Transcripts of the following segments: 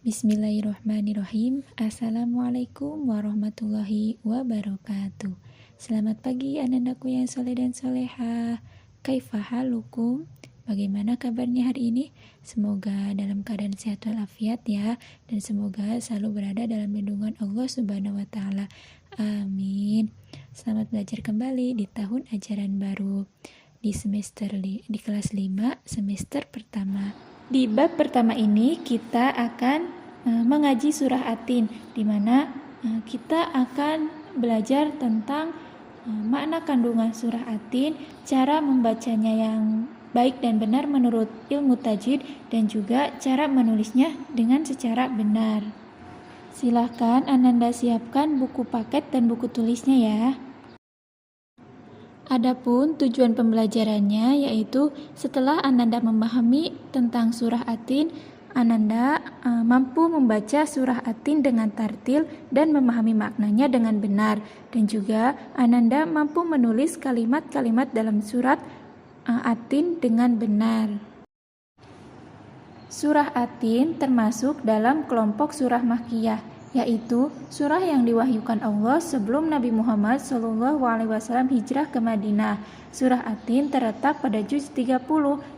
Bismillahirrahmanirrahim. Assalamualaikum warahmatullahi wabarakatuh. Selamat pagi anandaku yang soleh dan soleha. Kaifa halukum? Bagaimana kabarnya hari ini? Semoga dalam keadaan sehat walafiat ya, dan semoga selalu berada dalam lindungan Allah Subhanahu wa taala. Amin. Selamat belajar kembali di tahun ajaran baru di kelas 5 semester pertama. Di bab pertama ini kita akan mengaji surah Atin, di mana kita akan belajar tentang makna kandungan surah Atin, cara membacanya yang baik dan benar menurut ilmu tajwid, dan juga cara menulisnya dengan secara benar. Silahkan Ananda siapkan buku paket dan buku tulisnya ya. Adapun tujuan pembelajarannya yaitu setelah Ananda memahami tentang surah Atin, Ananda mampu membaca surah Atin dengan tartil dan memahami maknanya dengan benar, dan juga Ananda mampu menulis kalimat-kalimat dalam surat Atin dengan benar. Surah Atin termasuk dalam kelompok surah Makkiyah, yaitu surah yang diwahyukan Allah sebelum Nabi Muhammad SAW hijrah ke Madinah. Surah Atin terletak pada juz 30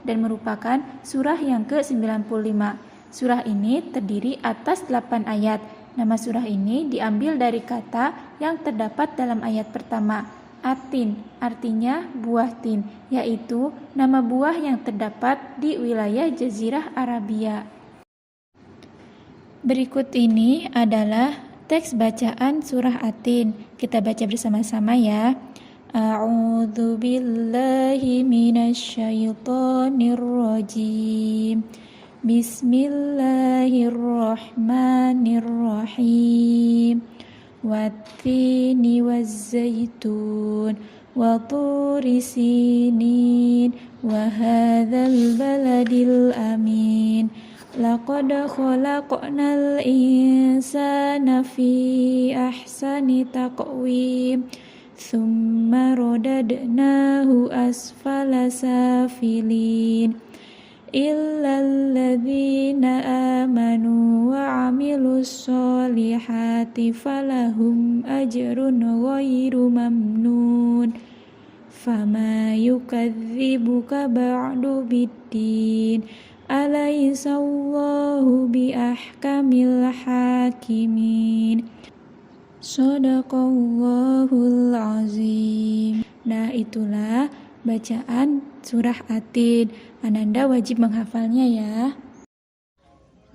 dan merupakan surah yang ke-95. Surah ini terdiri atas 8 ayat. Nama surah ini diambil dari kata yang terdapat dalam ayat pertama. Atin artinya buah tin, yaitu nama buah yang terdapat di wilayah Jazirah Arabia. Berikut ini adalah teks bacaan surah Atin. Kita baca bersama-sama ya. A'udzu billahi minasyaitonir rajim. Bismillahirrahmanirrahim. Wattini wazzaitun wa turi sinin wa hadzal baladil amin. Laqad khalaqnal insana fi ahsani taqwim thumma radadnahu asfala safilin illal ladzina amanu wa amilus solihati falahum ajrun ghairu mamnun fama yukadzibuka ba'du biddin Alaihissallahu biahkamil hakimin. Shadaqallahul azim. Nah, itulah bacaan surah Atin. Ananda wajib menghafalnya ya.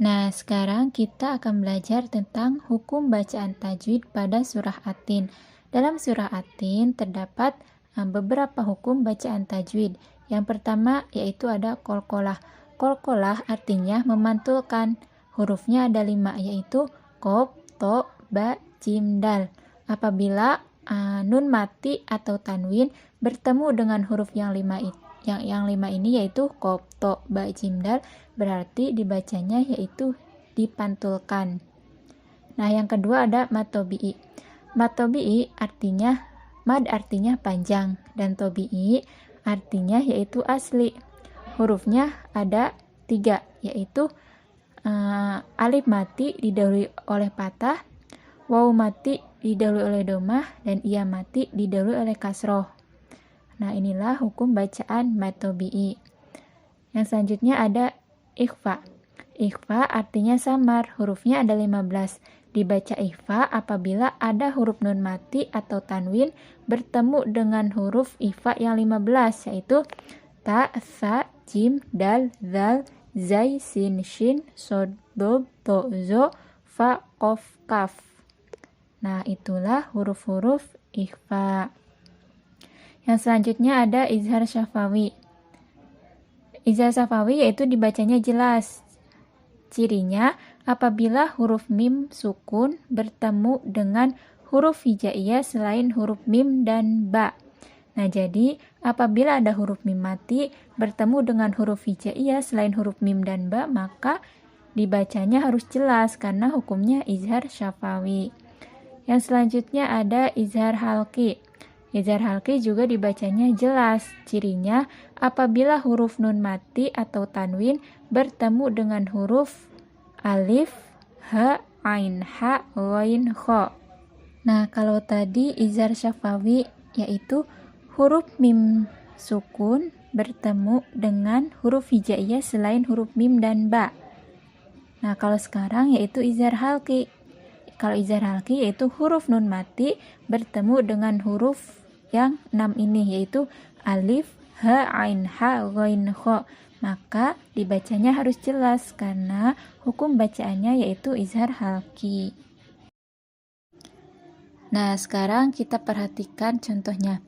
Nah, sekarang kita akan belajar tentang hukum bacaan tajwid pada surah Atin. Dalam surah Atin terdapat beberapa hukum bacaan tajwid. Yang pertama yaitu ada qalqalah. Qalqalah artinya memantulkan. Hurufnya ada 5, yaitu qaf, to, ba, jim, dal. Apabila nun mati atau tanwin bertemu dengan huruf yang 5 ini yaitu qaf, to, ba, jim, dal, berarti dibacanya yaitu dipantulkan. Nah, yang kedua ada mad tabi'i. Mad tabi'i artinya mad artinya panjang, dan tabi'i artinya yaitu asli. Hurufnya ada 3, yaitu alif mati didahului oleh patah, waw mati didahului oleh domah, dan ia mati didahului oleh kasroh. Nah, inilah hukum bacaan mad tabi'i. Yang selanjutnya ada ikhfa. Ikhfa artinya samar, hurufnya ada 15. Dibaca ikhfa apabila ada huruf nun mati atau tanwin bertemu dengan huruf ikhfa yang 15, yaitu ta, sa, jim, dal, zal, zai, sin, shin, sod, dob, to, zo, fa, qaf, kaf. Nah, itulah huruf-huruf ikhfa. Yang selanjutnya ada izhar syafawi. Izhar syafawi yaitu dibacanya jelas. Cirinya apabila huruf mim sukun bertemu dengan huruf hijaiyah selain huruf mim dan ba. Nah, jadi apabila ada huruf mim mati bertemu dengan huruf hijaiyah selain huruf mim dan ba, maka dibacanya harus jelas karena hukumnya izhar syafawi. Yang selanjutnya ada izhar halqi. Izhar halqi juga dibacanya jelas. Cirinya apabila huruf nun mati atau tanwin bertemu dengan huruf alif ha, ain, ha, ghain, kha. Nah, kalau tadi izhar syafawi yaitu huruf mim sukun bertemu dengan huruf hijaiyah selain huruf mim dan ba. Nah, kalau sekarang yaitu izhar halqi. Kalau izhar halqi yaitu huruf nun mati bertemu dengan huruf yang 6 ini, yaitu alif, ha, ain, ha, ghain, kha. Maka dibacanya harus jelas karena hukum bacaannya yaitu izhar halqi. Nah, sekarang kita perhatikan contohnya.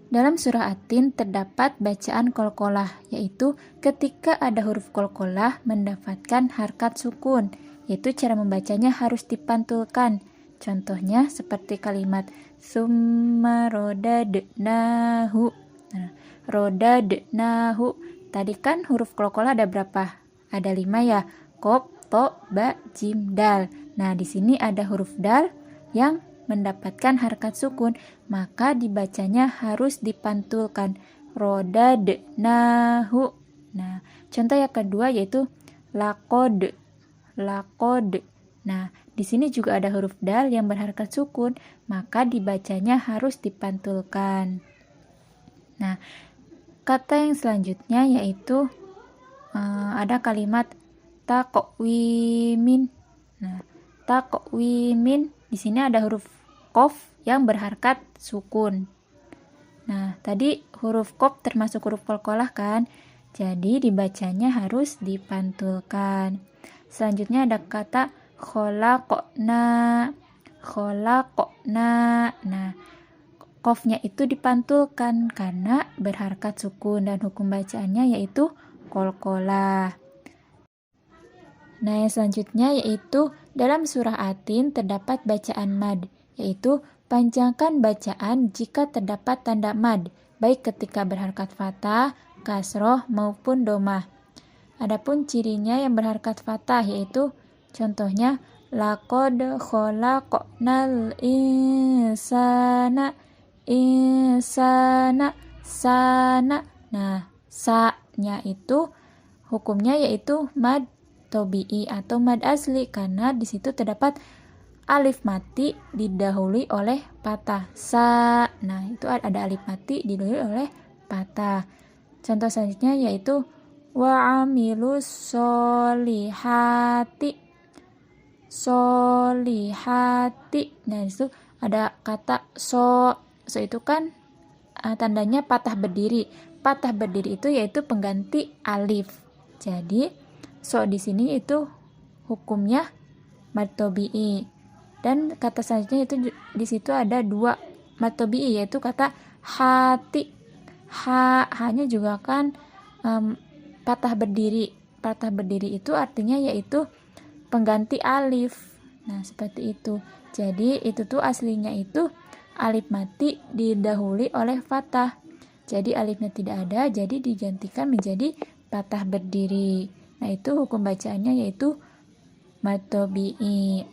Dalam surah At-Tin terdapat bacaan qalqalah, yaitu ketika ada huruf qalqalah mendapatkan harkat sukun, yaitu cara membacanya harus dipantulkan. Contohnya seperti kalimat summa rodadnahu. Nah, rodadnahu. Tadi kan huruf qalqalah ada berapa? Ada 5 ya. Qaf, to, ba, jim, dal. Nah, di sini ada huruf dal yang mendapatkan harkat sukun, maka dibacanya harus dipantulkan. Rodadnahu. Nah, contoh yang kedua yaitu laqad. Laqad. Nah, di sini juga ada huruf dal yang berharkat sukun, maka dibacanya harus dipantulkan. Nah, kata yang selanjutnya yaitu ada kalimat taqwimin. Nah, taqwimin di sini ada huruf qaf yang berharkat sukun. Nah, tadi huruf qaf termasuk huruf qalqalah kan? Jadi dibacanya harus dipantulkan. Selanjutnya ada kata khalaqna. Khalaqna. Nah, qafnya itu dipantulkan karena berharkat sukun dan hukum bacaannya yaitu qalqalah. Nah, yang selanjutnya yaitu dalam surah At-Tin terdapat bacaan mad, yaitu panjangkan bacaan jika terdapat tanda mad, baik ketika berharkat fathah, kasroh maupun domah. Adapun cirinya yang berharkat fathah yaitu contohnya laqad khalaqnal insana sana. Nah, sa-nya itu hukumnya yaitu mad tobi'i atau mad asli karena di situ terdapat alif mati didahului oleh patah. Sa. Nah, itu ada alif mati didahului oleh patah. Contoh selanjutnya yaitu wa amilus solihati. Solihati. Nah, itu ada kata so. So itu kan tandanya patah berdiri. Patah berdiri itu yaitu pengganti alif. Jadi so di sini itu hukumnya mad tobi'i. Dan kata selanjutnya itu di situ ada 2 mad tobi'i yaitu kata hati. Hanya juga kan patah berdiri. Patah berdiri itu artinya yaitu pengganti alif. Nah, seperti itu. Jadi itu tuh aslinya itu alif mati didahului oleh fathah. Jadi alifnya tidak ada, jadi digantikan menjadi patah berdiri. Nah, itu hukum bacaannya yaitu mad tobi'i.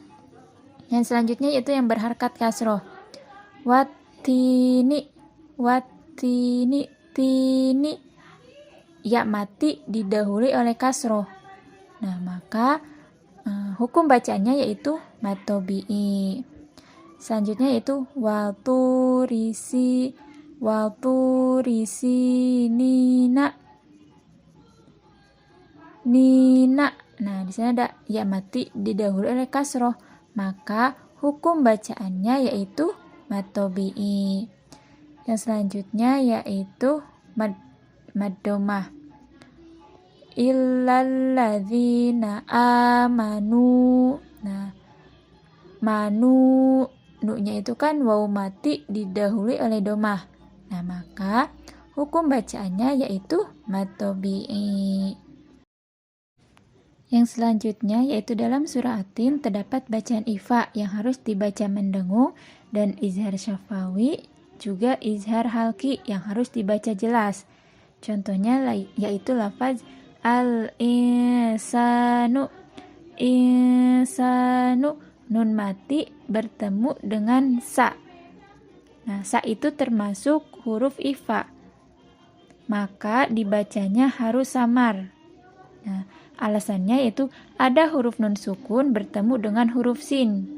Yang selanjutnya yaitu yang berharkat kasroh. Watini. Watini. Tini. Ya mati didahului oleh kasroh. Nah, maka hukum bacaannya yaitu mad tobi'i. Selanjutnya yaitu walturisi nina. Nina. Nah, di sana ada ya mati didahului oleh kasroh, maka hukum bacaannya yaitu mad tobi'i. Yang selanjutnya yaitu mad domah. Illalladzina amanu. Nah, manu, nu-nya itu kan waw mati didahului oleh domah. Nah, maka hukum bacaannya yaitu mad tobi'i. Yang selanjutnya yaitu dalam surah At-Tin terdapat bacaan ifa yang harus dibaca mendengung dan izhar syafawi juga izhar halqi yang harus dibaca jelas. Contohnya yaitu lafaz al-insanu. Insanu, nun mati bertemu dengan sa. Nah, sa itu termasuk huruf ifa. Maka dibacanya harus samar. Nah, Alasannya yaitu ada huruf nun sukun bertemu dengan huruf sin.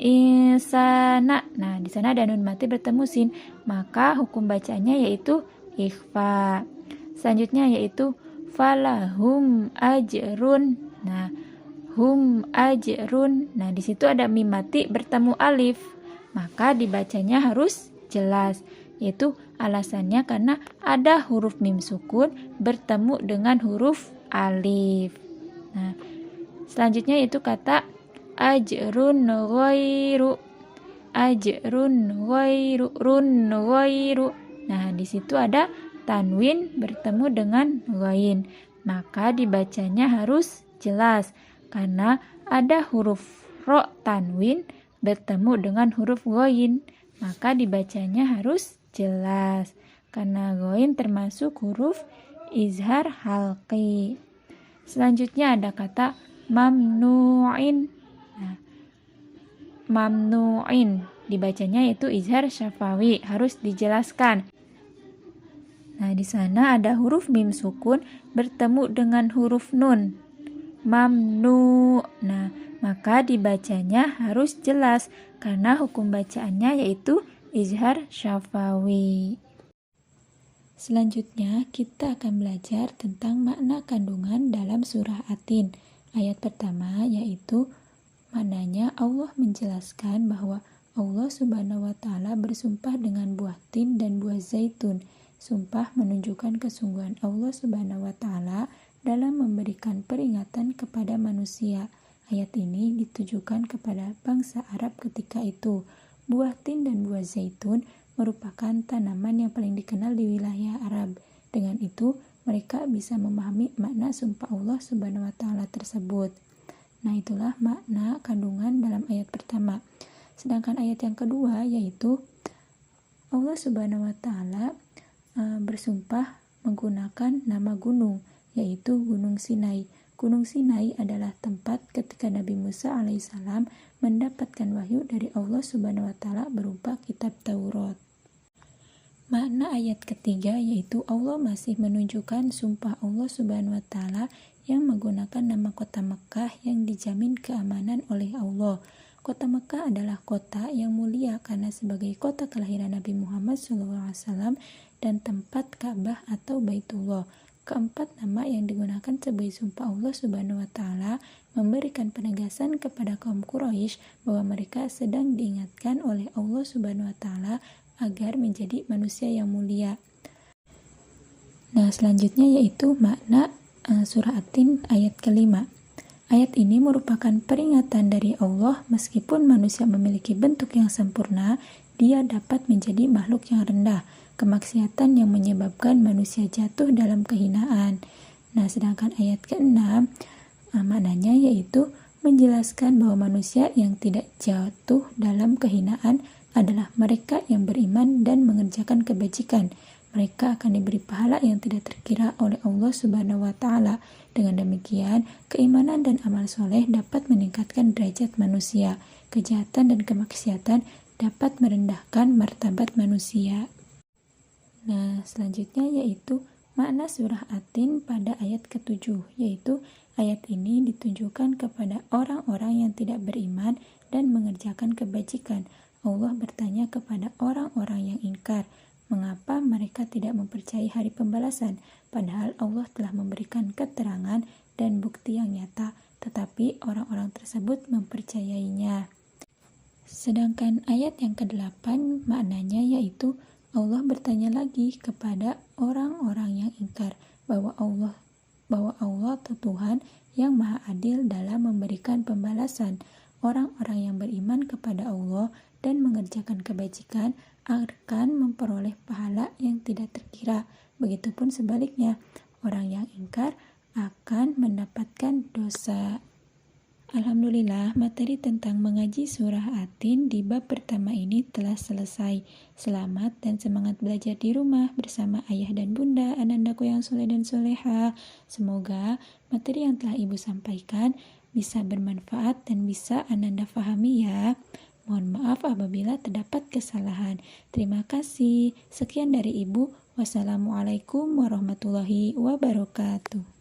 Insana. Nah, di sana ada nun mati bertemu sin, maka hukum bacaannya yaitu ikhfa. Selanjutnya yaitu falahum ajrun. Nah, hum ajrun. Nah, di situ ada mim mati bertemu alif, maka dibacanya harus jelas. Yaitu alasannya karena ada huruf mim sukun bertemu dengan huruf alif. Nah, selanjutnya yaitu kata ajrun ghairu. Ajrun ghairu, run ghairu. Nah, di situ ada tanwin bertemu dengan ghain, maka dibacanya harus jelas karena ada huruf ro tanwin bertemu dengan huruf ghain, maka dibacanya harus jelas karena ghain termasuk huruf izhar halqi. Selanjutnya ada kata mamnu'in. Nah, mamnu'in dibacanya itu izhar syafawi, harus dijelaskan. Nah, di sana ada huruf mim sukun bertemu dengan huruf nun. Mamnu. Nah, maka dibacanya harus jelas karena hukum bacaannya yaitu izhar syafawi. Selanjutnya kita akan belajar tentang makna kandungan dalam surah At-Tin. Ayat pertama yaitu maknanya Allah menjelaskan bahwa Allah Subhanahu wa taala bersumpah dengan buah tin dan buah zaitun. Sumpah menunjukkan kesungguhan Allah Subhanahu wa taala dalam memberikan peringatan kepada manusia. Ayat ini ditujukan kepada bangsa Arab ketika itu. Buah tin dan buah zaitun merupakan tanaman yang paling dikenal di wilayah Arab. Dengan itu, mereka bisa memahami makna sumpah Allah Subhanahu wa taala tersebut. Nah, itulah makna kandungan dalam ayat pertama. Sedangkan ayat yang kedua yaitu Allah Subhanahu wa taala bersumpah menggunakan nama gunung, yaitu Gunung Sinai. Gunung Sinai adalah tempat ketika Nabi Musa alaihissalam mendapatkan wahyu dari Allah Subhanahu wa taala berupa kitab Taurat. Makna ayat ketiga yaitu Allah masih menunjukkan sumpah Allah Subhanahu wa taala yang menggunakan nama kota Mekah yang dijamin keamanan oleh Allah. Kota Mekah adalah kota yang mulia karena sebagai kota kelahiran Nabi Muhammad SAW dan tempat Ka'bah atau Baitullah. Keempat nama yang digunakan sebagai sumpah Allah Subhanahu wa taala memberikan penegasan kepada kaum Quraisy bahwa mereka sedang diingatkan oleh Allah Subhanahu wa taala agar menjadi manusia yang mulia. Nah, selanjutnya yaitu makna surah At-Tin ayat kelima. Ayat ini merupakan peringatan dari Allah meskipun manusia memiliki bentuk yang sempurna, dia dapat menjadi makhluk yang rendah, kemaksiatan yang menyebabkan manusia jatuh dalam kehinaan. Nah, sedangkan ayat ke-6 maknanya yaitu menjelaskan bahwa manusia yang tidak jatuh dalam kehinaan adalah mereka yang beriman dan mengerjakan kebajikan. Mereka akan diberi pahala yang tidak terkira oleh Allah Subhanahu wa taala. Dengan demikian, keimanan dan amal soleh dapat meningkatkan derajat manusia. Kejahatan dan kemaksiatan dapat merendahkan martabat manusia. Nah, selanjutnya yaitu makna surah At-Tin pada ayat ke-7, yaitu ayat ini ditujukan kepada orang-orang yang tidak beriman dan mengerjakan kebajikan. Allah bertanya kepada orang-orang yang ingkar, mengapa mereka tidak mempercayai hari pembalasan, padahal Allah telah memberikan keterangan dan bukti yang nyata, tetapi orang-orang tersebut mempercayainya. Sedangkan ayat yang ke-8 maknanya yaitu Allah bertanya lagi kepada orang-orang yang ingkar bahwa Allah Tuhan yang Maha Adil dalam memberikan pembalasan. Orang-orang yang beriman kepada Allah dan mengerjakan kebajikan akan memperoleh pahala yang tidak terkira. Begitupun sebaliknya, orang yang ingkar akan mendapatkan dosa. Alhamdulillah, materi tentang mengaji surah At-Tin di bab pertama ini telah selesai. Selamat dan semangat belajar di rumah bersama ayah dan bunda, anandaku yang soleh dan soleha. Semoga materi yang telah ibu sampaikan bisa bermanfaat dan bisa ananda fahami ya. Mohon maaf apabila terdapat kesalahan. Terima kasih. Sekian dari ibu. Wassalamualaikum warahmatullahi wabarakatuh.